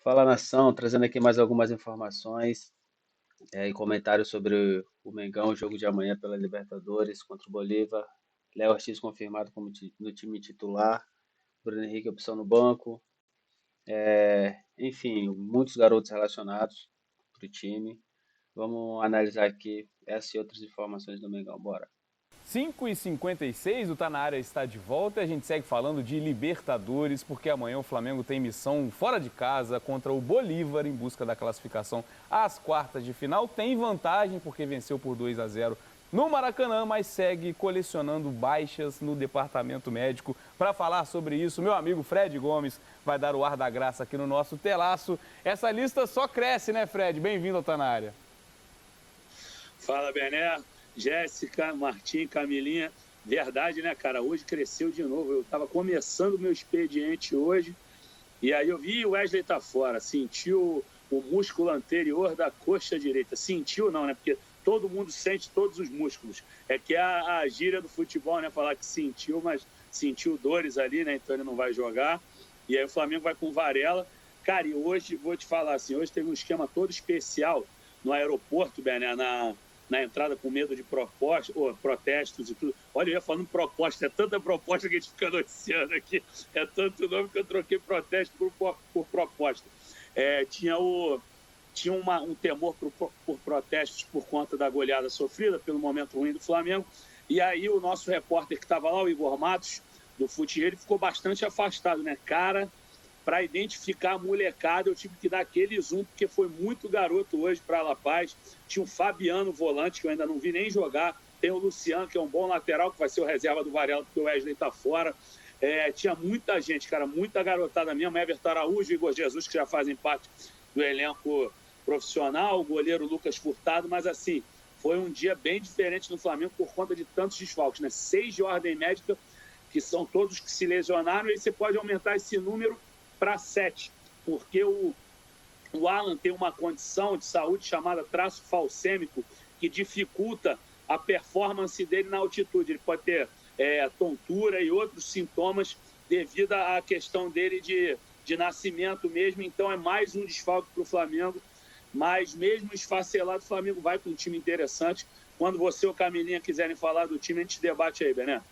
Fala nação, trazendo aqui mais algumas informações e comentários sobre o Mengão, o jogo de amanhã pela Libertadores contra o Bolívar. Léo Ortiz confirmado como no time titular, Bruno Henrique opção no banco, enfim, muitos garotos relacionados para o time. Vamos analisar aqui essas e outras informações do Mengão, bora. 5h56, o Tá Na Área está de volta e a gente segue falando de Libertadores, porque amanhã o Flamengo tem missão fora de casa contra o Bolívar em busca da classificação às quartas de final. Tem vantagem porque venceu por 2-0 no Maracanã, mas segue colecionando baixas no departamento médico. Para falar sobre isso, meu amigo Fred Gomes vai dar o ar da graça aqui no nosso telaço. Essa lista só cresce, né, Fred? Bem-vindo ao Tá Na Área. Fala, Bené. Jéssica, Martim, Camilinha, verdade, né, cara? Hoje cresceu de novo. Eu tava começando o meu expediente hoje e aí eu vi o Wesley tá fora. Sentiu o músculo anterior da coxa direita. Sentiu não, né? Porque todo mundo sente todos os músculos. É que a gíria do futebol, né? Falar que sentiu, mas sentiu dores ali, né? Então ele não vai jogar. E aí o Flamengo vai com Varela. Cara, e hoje, vou te falar assim, hoje teve um esquema todo especial no aeroporto, Bené, na entrada com medo de protestos e tudo. Olha, eu ia falando proposta, é tanta proposta que a gente fica noticiando aqui, é tanto nome que eu troquei protesto por proposta. Tinha um temor por protestos por conta da goleada sofrida, pelo momento ruim do Flamengo, e aí o nosso repórter que estava lá, o Igor Matos, do Fute, ele ficou bastante afastado, né? Cara, para identificar a molecada, eu tive que dar aquele zoom, porque foi muito garoto hoje para La Paz. Tinha o Fabiano, volante, que eu ainda não vi nem jogar. Tem o Luciano, que é um bom lateral, que vai ser o reserva do Varela, porque o Wesley está fora. Tinha muita gente, cara, muita garotada mesmo. Everton Araújo e Igor Jesus, que já fazem parte do elenco profissional. O goleiro Lucas Furtado. Mas, assim, foi um dia bem diferente no Flamengo por conta de tantos desfalques, né? 6 de ordem médica, que são todos que se lesionaram. E você pode aumentar esse número para 7, porque o Alan tem uma condição de saúde chamada traço falcêmico, que dificulta a performance dele na altitude. Ele pode ter tontura e outros sintomas devido à questão dele de nascimento mesmo. Então é mais um desfalque para o Flamengo, mas mesmo esfacelado, o Flamengo vai com um time interessante. Quando você ou o Camilinha quiserem falar do time, a gente debate aí, Bené.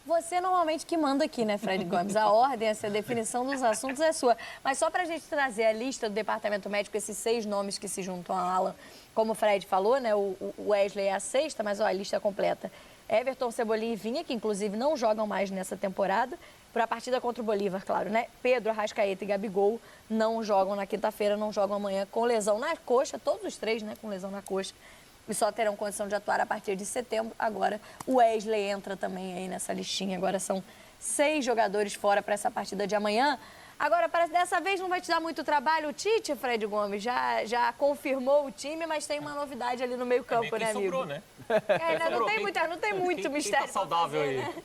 Você normalmente que manda aqui, né, Fred Gomes? A ordem, essa definição dos assuntos é sua. Mas só para a gente trazer a lista do departamento médico, esses 6 nomes que se juntam a Alan, como o Fred falou, né, o Wesley é a 6ª, mas ó, a lista completa. Everton, Cebolinha e Vinha, que inclusive não jogam mais nessa temporada, para a partida contra o Bolívar, claro, né? Pedro, Arrascaeta e Gabigol não jogam na quinta-feira, não jogam amanhã com lesão na coxa, todos os 3, né, com lesão na coxa. E só terão condição de atuar a partir de setembro. Agora, o Wesley entra também aí nessa listinha. Agora são 6 jogadores fora para essa partida de amanhã. Agora, parece que dessa vez não vai te dar muito trabalho. O Tite, Fred Gomes, já confirmou o time, mas tem uma novidade ali no meio campo, né, amigo? Sobrou, né? Não tem muito mistério. Quem tá saudável fazer, aí? né?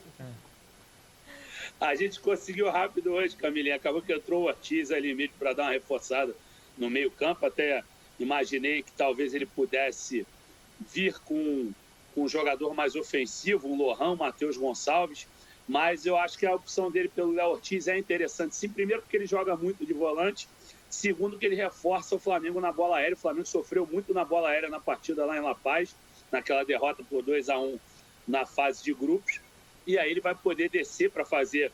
A gente conseguiu rápido hoje, Camilinha. Acabou que entrou o Ortiz ali mesmo para dar uma reforçada no meio campo. Até imaginei que talvez ele pudesse vir com um jogador mais ofensivo, um Lohan, Matheus Gonçalves, mas eu acho que a opção dele pelo Léo Ortiz é interessante, sim, primeiro porque ele joga muito de volante, segundo que ele reforça o Flamengo na bola aérea. O Flamengo sofreu muito na bola aérea na partida lá em La Paz, naquela derrota por 2-1 na fase de grupos, e aí ele vai poder descer para fazer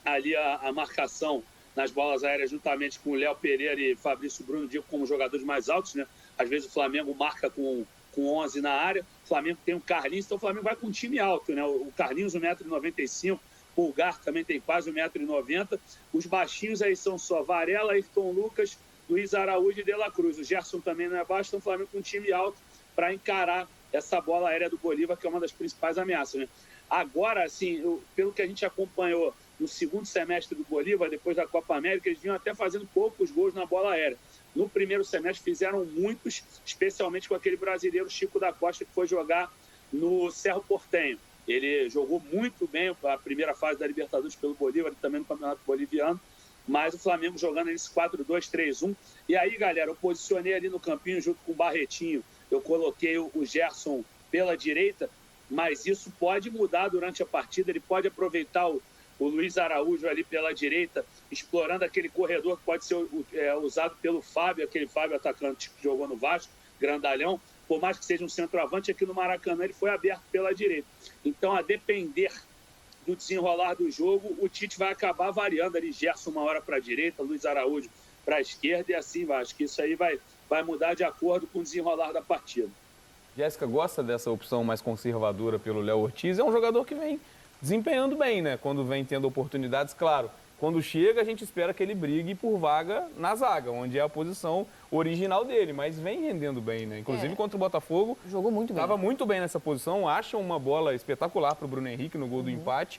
ali a marcação nas bolas aéreas juntamente com o Léo Pereira e Fabrício Bruno, digo, como jogadores mais altos, né? Às vezes o Flamengo marca com 11 na área, o Flamengo tem o Carlinhos, então o Flamengo vai com um time alto, né? O Carlinhos 1,95 m, o Pulgar também tem quase 1,90 m, os baixinhos aí são só Varela, Ayrton Lucas, Luiz Araújo e De La Cruz. O Gerson também não é baixo, então o Flamengo com um time alto para encarar essa bola aérea do Bolívar, que é uma das principais ameaças, né? Agora, assim, pelo que a gente acompanhou no segundo semestre do Bolívar, depois da Copa América, eles vinham até fazendo poucos gols na bola aérea. No primeiro semestre fizeram muitos, especialmente com aquele brasileiro Chico da Costa, que foi jogar no Cerro Porteño. Ele jogou muito bem a primeira fase da Libertadores pelo Bolívar e também no Campeonato Boliviano, mas o Flamengo jogando nesse 4-2-3-1. E aí, galera, eu posicionei ali no campinho junto com o Barretinho, eu coloquei o Gerson pela direita, mas isso pode mudar durante a partida, ele pode aproveitar o Luiz Araújo ali pela direita, explorando aquele corredor que pode ser usado pelo Fábio, aquele Fábio atacante que jogou no Vasco, grandalhão. Por mais que seja um centroavante, aqui no Maracanã ele foi aberto pela direita. Então, a depender do desenrolar do jogo, o Tite vai acabar variando ali, Gerson uma hora para a direita, Luiz Araújo para a esquerda, e assim vai. Acho que isso aí vai mudar de acordo com o desenrolar da partida. Jéssica gosta dessa opção mais conservadora pelo Léo Ortiz. É um jogador que vem desempenhando bem, né? Quando vem tendo oportunidades, claro. Quando chega, a gente espera que ele brigue por vaga na zaga, onde é a posição original dele, mas vem rendendo bem, né? Inclusive contra o Botafogo. Jogou muito bem. Estava muito bem nessa posição, acha uma bola espetacular para o Bruno Henrique no gol do empate.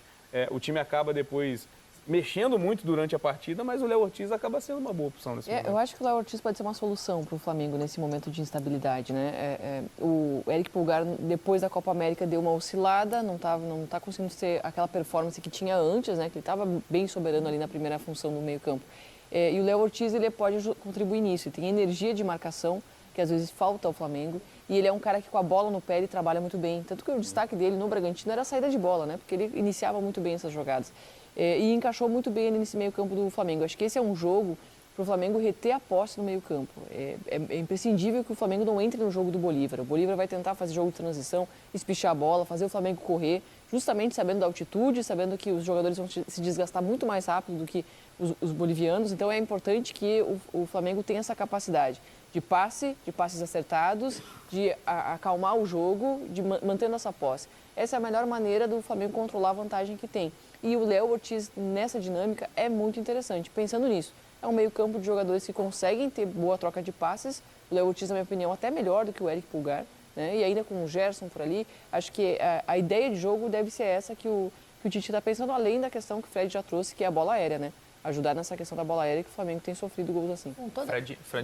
O time acaba depois mexendo muito durante a partida, mas o Léo Ortiz acaba sendo uma boa opção nesse momento. Eu acho que o Léo Ortiz pode ser uma solução para o Flamengo nesse momento de instabilidade, né? O Eric Pulgar, depois da Copa América, deu uma oscilada, não tá conseguindo ter aquela performance que tinha antes, né? Que ele estava bem soberano ali na primeira função no meio-campo. E o Léo Ortiz, ele pode contribuir nisso, ele tem energia de marcação, que às vezes falta ao Flamengo, e ele é um cara que com a bola no pé ele trabalha muito bem. Tanto que o destaque dele no Bragantino era a saída de bola, né? Porque ele iniciava muito bem essas jogadas. E encaixou muito bem ali nesse meio-campo do Flamengo. Acho que esse é um jogo para o Flamengo reter a posse no meio-campo. É imprescindível que o Flamengo não entre no jogo do Bolívar. O Bolívar vai tentar fazer jogo de transição, espichar a bola, fazer o Flamengo correr, justamente sabendo da altitude, sabendo que os jogadores vão se desgastar muito mais rápido do que os bolivianos. Então é importante que o Flamengo tenha essa capacidade de passes acertados, de acalmar o jogo, de mantendo essa posse. Essa é a melhor maneira do Flamengo controlar a vantagem que tem. E o Léo Ortiz, nessa dinâmica, é muito interessante. Pensando nisso, é um meio-campo de jogadores que conseguem ter boa troca de passes. O Léo Ortiz, na minha opinião, até melhor do que o Eric Pulgar, né? E ainda com o Gerson por ali. Acho que a ideia de jogo deve ser essa que o Tite está pensando, além da questão que o Fred já trouxe, que é a bola aérea, né? Ajudar nessa questão da bola aérea, que o Flamengo tem sofrido gols assim.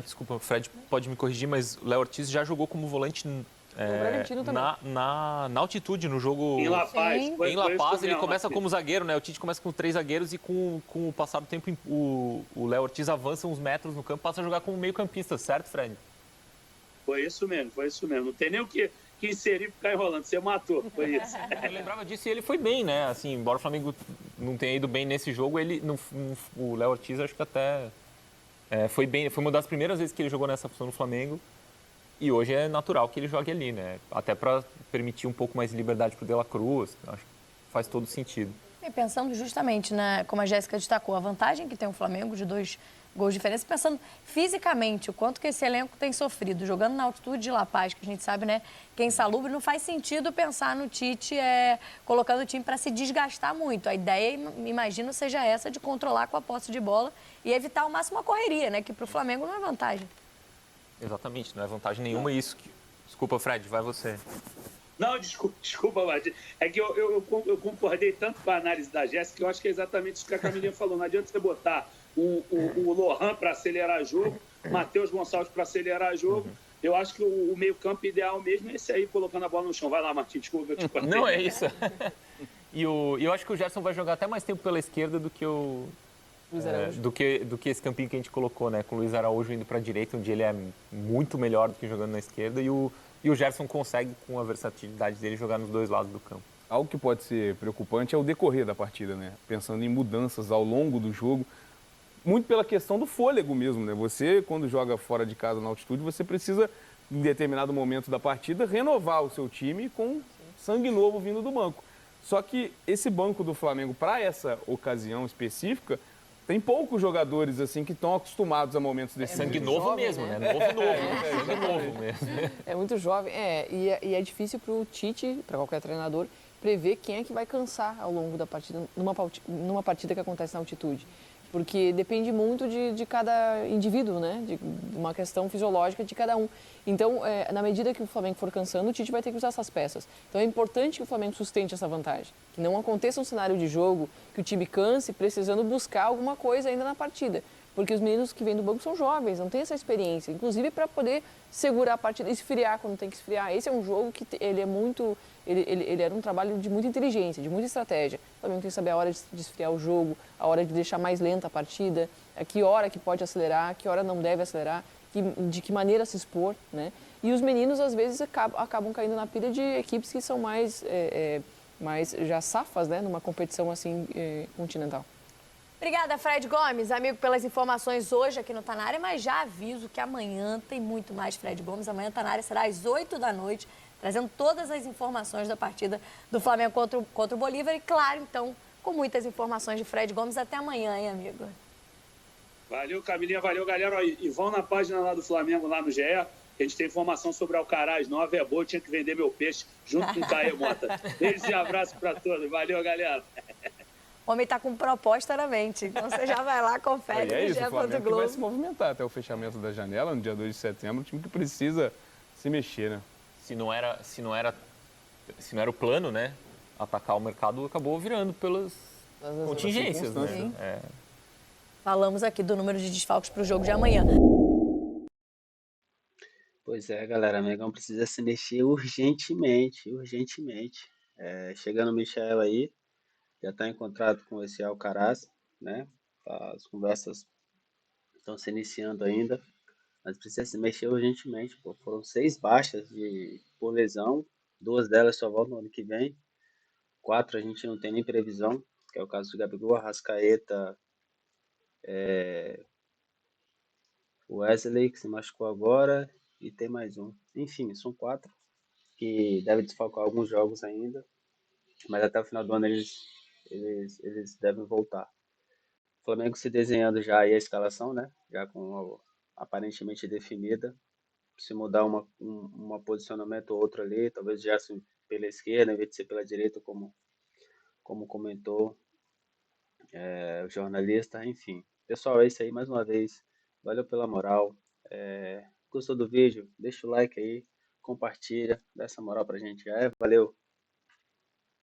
Desculpa, o Fred pode me corrigir, mas o Léo Ortiz já jogou como volante na altitude, no jogo... Em La Paz. Em La Paz, ele começa como zagueiro, né? O Tite começa com 3 zagueiros e com o passar do tempo, o Léo Ortiz avança uns metros no campo, passa a jogar como meio-campista, certo, Fred? Foi isso mesmo. Não tem nem o que inserir e ficar enrolando, você matou, foi isso. Eu lembrava disso e ele foi bem, né? Assim, embora o Flamengo não tenha ido bem nesse jogo, o Léo Ortiz acho que até foi bem. Foi uma das primeiras vezes que ele jogou nessa função no Flamengo. E hoje é natural que ele jogue ali, né? Até para permitir um pouco mais de liberdade para o De La Cruz. Acho que faz todo sentido. E pensando justamente, como a Jéssica destacou, a vantagem que tem o Flamengo de 2 gols de diferença, pensando fisicamente o quanto que esse elenco tem sofrido, jogando na altitude de La Paz, que a gente sabe, né, que é insalubre, não faz sentido pensar no Tite colocando o time para se desgastar muito. A ideia, imagino, seja essa de controlar com a posse de bola e evitar ao máximo a correria, né, que para o Flamengo não é vantagem. Exatamente, não é vantagem nenhuma isso. Desculpa, Fred, vai você. Não, desculpa, Martim. É que eu concordei tanto com a análise da Jéssica que eu acho que é exatamente isso que a Camilinha falou. Não adianta você botar o Lohan para acelerar jogo, Matheus Gonçalves para acelerar jogo. Eu acho que o meio-campo ideal mesmo é esse aí, colocando a bola no chão. Vai lá, Martim, desculpa, eu te cortei. Não, é isso. E eu acho que o Gerson vai jogar até mais tempo pela esquerda do que do que esse campinho que a gente colocou, né? Com o Luiz Araújo indo para a direita, onde ele é muito melhor do que jogando na esquerda. E o Gerson consegue, com a versatilidade dele, jogar nos 2 lados do campo. Algo que pode ser preocupante é o decorrer da partida, né? Pensando em mudanças ao longo do jogo, muito pela questão do fôlego mesmo, né? Você, quando joga fora de casa na altitude, você precisa, em determinado momento da partida, renovar o seu time com sangue novo vindo do banco. Só que esse banco do Flamengo, para essa ocasião específica, tem poucos jogadores assim que estão acostumados a momentos desse sangue novo jovem, mesmo, né? Sangue novo mesmo. É muito jovem, e é difícil para o Tite, para qualquer treinador, prever quem é que vai cansar ao longo da partida, numa partida que acontece na altitude. Porque depende muito de cada indivíduo, né? De uma questão fisiológica de cada um. Então, na medida que o Flamengo for cansando, o Tite vai ter que usar essas peças. Então, é importante que o Flamengo sustente essa vantagem. Que não aconteça um cenário de jogo que o time canse precisando buscar alguma coisa ainda na partida. Porque os meninos que vêm do banco são jovens, não têm essa experiência. Inclusive para poder segurar a partida, esfriar quando tem que esfriar. Esse é um jogo que ele é muito... Ele era um trabalho de muita inteligência, de muita estratégia. O Flamengo tem que saber a hora de esfriar o jogo, a hora de deixar mais lenta a partida, a que hora que pode acelerar, que hora não deve acelerar, de que maneira se expor, né? E os meninos, às vezes, acabam caindo na pilha de equipes que são mais mas já safas, né, numa competição assim continental. Obrigada, Fred Gomes, amigo, pelas informações hoje aqui no Tá Na Área, mas já aviso que amanhã tem muito mais Fred Gomes. Amanhã Tá Na Área será às 8 da noite, trazendo todas as informações da partida do Flamengo contra o Bolívar. E claro, então, com muitas informações de Fred Gomes. Até amanhã, hein, amigo? Valeu, Camilinha, valeu, galera. E vão na página lá do Flamengo, lá no GE, que a gente tem informação sobre Alcaraz 9, é boa, tinha que vender meu peixe junto com o Caê Mota. Beijo e abraço para todos. Valeu, galera. O homem tá com proposta na mente, então você já vai lá, confere E é no isso, o GE. Flamengo que vai Globo. se movimentar até o fechamento da janela, no dia 2 de setembro, o time que precisa se mexer, né? Se não era o plano, né? Atacar o mercado, acabou virando pelas contingências, né? circunstâncias. Falamos aqui do número de desfalques para o jogo de amanhã. Pois é, galera, o Mengão precisa se mexer urgentemente. Chegando o Michel aí, já está em contrato com esse Alcaraz, né? As conversas estão se iniciando ainda, mas precisa se mexer urgentemente. Pô. Foram 6 baixas por lesão, 2 delas só voltam no ano que vem, 4 a gente não tem nem previsão, que é o caso do Gabigol, Arrascaeta, o Wesley, que se machucou agora, e tem mais um. Enfim, são 4 que devem desfalcar alguns jogos ainda, mas até o final do ano eles devem voltar. O Flamengo se desenhando já aí a escalação, né? Já com aparentemente definida. Se mudar um posicionamento ou outro ali, talvez já pela esquerda, em vez de ser pela direita, como comentou o jornalista. Enfim, pessoal, é isso aí mais uma vez. Valeu pela moral. Gostou do vídeo? Deixa o like aí, compartilha, dá essa moral pra gente. Valeu!